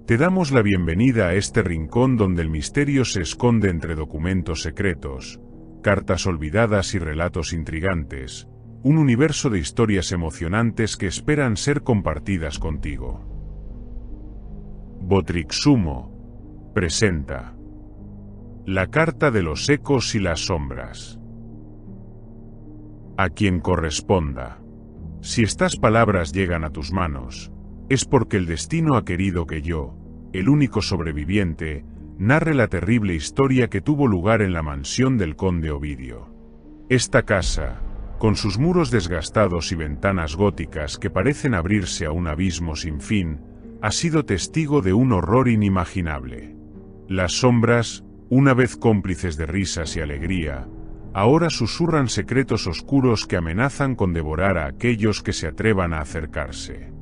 Te damos la bienvenida a este rincón donde el misterio se esconde entre documentos secretos, cartas olvidadas y relatos intrigantes, un universo de historias emocionantes que esperan ser compartidas contigo. Botrixsumo presenta La carta de los ecos y las sombras. A quien corresponda. Si estas palabras llegan a tus manos, es porque el destino ha querido que yo, el único sobreviviente, narre la terrible historia que tuvo lugar en la mansión del conde Ovidio. Esta casa, con sus muros desgastados y ventanas góticas que parecen abrirse a un abismo sin fin, ha sido testigo de un horror inimaginable. Las sombras, una vez cómplices de risas y alegría, ahora susurran secretos oscuros que amenazan con devorar a aquellos que se atrevan a acercarse.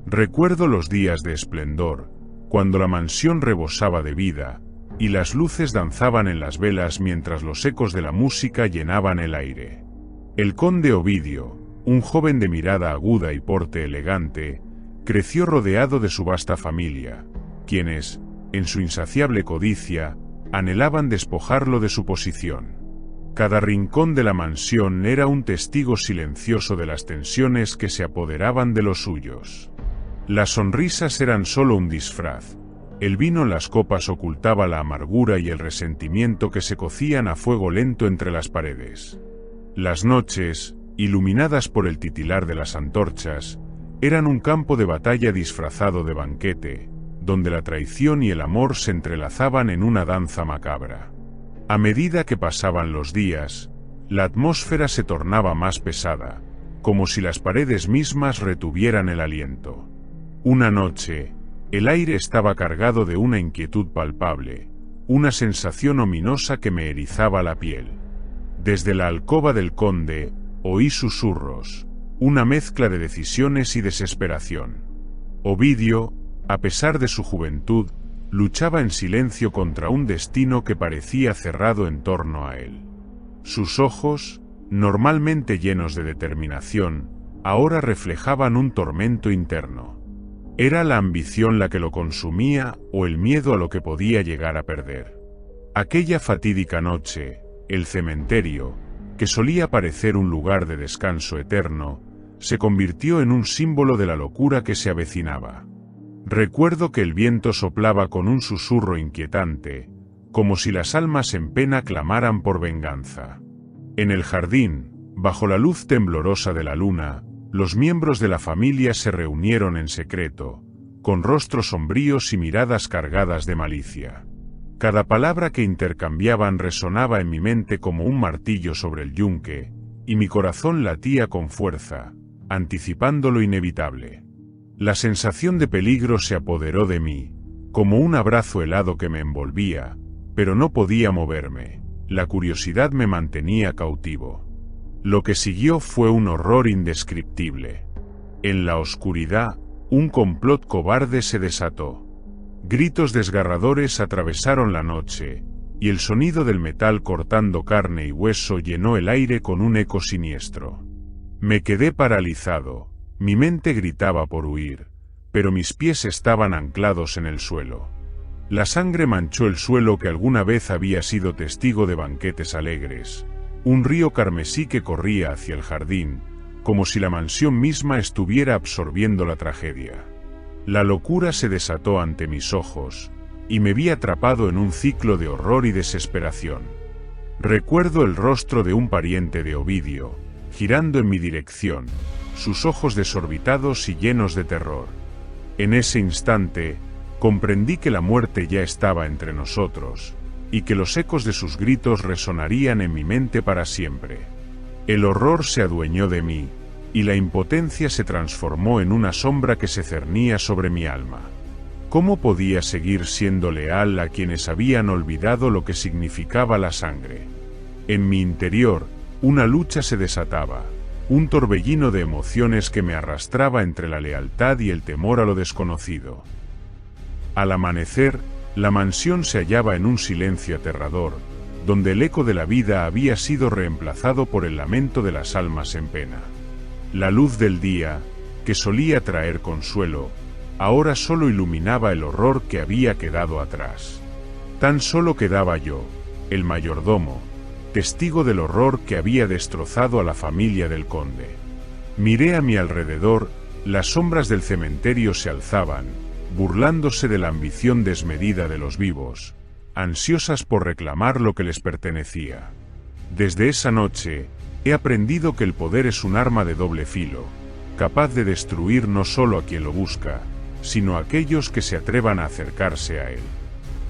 Recuerdo los días de esplendor, cuando la mansión rebosaba de vida, y las luces danzaban en las velas mientras los ecos de la música llenaban el aire. El conde Ovidio, un joven de mirada aguda y porte elegante, creció rodeado de su vasta familia, quienes, en su insaciable codicia, anhelaban despojarlo de su posición. Cada rincón de la mansión era un testigo silencioso de las tensiones que se apoderaban de los suyos. Las sonrisas eran solo un disfraz, el vino en las copas ocultaba la amargura y el resentimiento que se cocían a fuego lento entre las paredes. Las noches, iluminadas por el titilar de las antorchas, eran un campo de batalla disfrazado de banquete, donde la traición y el amor se entrelazaban en una danza macabra. A medida que pasaban los días, la atmósfera se tornaba más pesada, como si las paredes mismas retuvieran el aliento. Una noche, el aire estaba cargado de una inquietud palpable, una sensación ominosa que me erizaba la piel. Desde la alcoba del conde, oí susurros, una mezcla de decisiones y desesperación. Ovidio, a pesar de su juventud, luchaba en silencio contra un destino que parecía cerrado en torno a él. Sus ojos, normalmente llenos de determinación, ahora reflejaban un tormento interno. ¿Era la ambición la que lo consumía o el miedo a lo que podía llegar a perder? Aquella fatídica noche, el cementerio, que solía parecer un lugar de descanso eterno, se convirtió en un símbolo de la locura que se avecinaba. Recuerdo que el viento soplaba con un susurro inquietante, como si las almas en pena clamaran por venganza. En el jardín, bajo la luz temblorosa de la luna, los miembros de la familia se reunieron en secreto, con rostros sombríos y miradas cargadas de malicia. Cada palabra que intercambiaban resonaba en mi mente como un martillo sobre el yunque, y mi corazón latía con fuerza, anticipando lo inevitable. La sensación de peligro se apoderó de mí, como un abrazo helado que me envolvía, pero no podía moverme. La curiosidad me mantenía cautivo. Lo que siguió fue un horror indescriptible. En la oscuridad, un complot cobarde se desató. Gritos desgarradores atravesaron la noche, y el sonido del metal cortando carne y hueso llenó el aire con un eco siniestro. Me quedé paralizado, mi mente gritaba por huir, pero mis pies estaban anclados en el suelo. La sangre manchó el suelo que alguna vez había sido testigo de banquetes alegres. Un río carmesí que corría hacia el jardín, como si la mansión misma estuviera absorbiendo la tragedia. La locura se desató ante mis ojos, y me vi atrapado en un ciclo de horror y desesperación. Recuerdo el rostro de un pariente de Ovidio, girando en mi dirección, sus ojos desorbitados y llenos de terror. En ese instante, comprendí que la muerte ya estaba entre nosotros, y que los ecos de sus gritos resonarían en mi mente para siempre. El horror se adueñó de mí, y la impotencia se transformó en una sombra que se cernía sobre mi alma. ¿Cómo podía seguir siendo leal a quienes habían olvidado lo que significaba la sangre? En mi interior, una lucha se desataba, un torbellino de emociones que me arrastraba entre la lealtad y el temor a lo desconocido. Al amanecer, la mansión se hallaba en un silencio aterrador, donde el eco de la vida había sido reemplazado por el lamento de las almas en pena. La luz del día, que solía traer consuelo, ahora solo iluminaba el horror que había quedado atrás. Tan solo quedaba yo, el mayordomo, testigo del horror que había destrozado a la familia del conde. Miré a mi alrededor, las sombras del cementerio se alzaban, burlándose de la ambición desmedida de los vivos, ansiosas por reclamar lo que les pertenecía. Desde esa noche, he aprendido que el poder es un arma de doble filo, capaz de destruir no solo a quien lo busca, sino a aquellos que se atrevan a acercarse a él.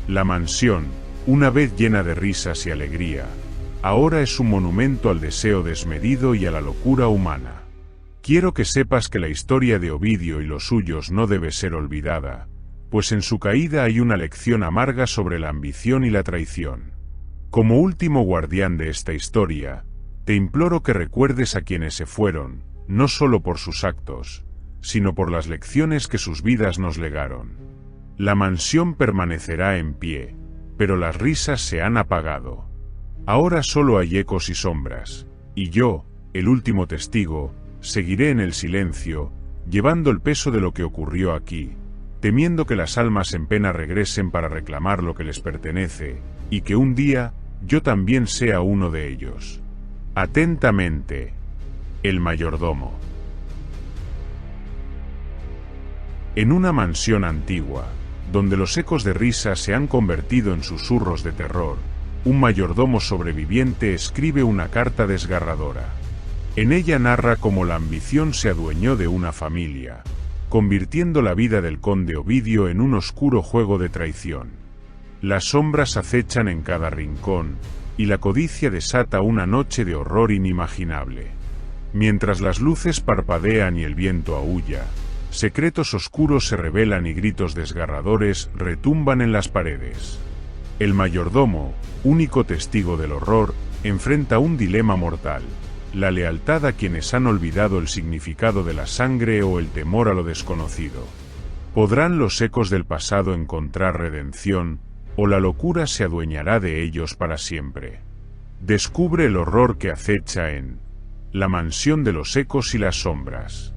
La mansión, una vez llena de risas y alegría, ahora es un monumento al deseo desmedido y a la locura humana. Quiero que sepas que la historia de Ovidio y los suyos no debe ser olvidada, pues en su caída hay una lección amarga sobre la ambición y la traición. Como último guardián de esta historia, te imploro que recuerdes a quienes se fueron, no solo por sus actos, sino por las lecciones que sus vidas nos legaron. La mansión permanecerá en pie, pero las risas se han apagado. Ahora solo hay ecos y sombras, y yo, el último testigo, seguiré en el silencio, llevando el peso de lo que ocurrió aquí, temiendo que las almas en pena regresen para reclamar lo que les pertenece, y que un día, yo también sea uno de ellos. Atentamente, el mayordomo. En una mansión antigua, donde los ecos de risa se han convertido en susurros de terror, un mayordomo sobreviviente escribe una carta desgarradora. En ella narra cómo la ambición se adueñó de una familia, convirtiendo la vida del conde Ovidio en un oscuro juego de traición. Las sombras acechan en cada rincón, y la codicia desata una noche de horror inimaginable. Mientras las luces parpadean y el viento aúlla, secretos oscuros se revelan y gritos desgarradores retumban en las paredes. El mayordomo, único testigo del horror, enfrenta un dilema mortal: la lealtad a quienes han olvidado el significado de la sangre o el temor a lo desconocido. ¿Podrán los ecos del pasado encontrar redención, o la locura se adueñará de ellos para siempre? Descubre el horror que acecha en La mansión de los ecos y las sombras.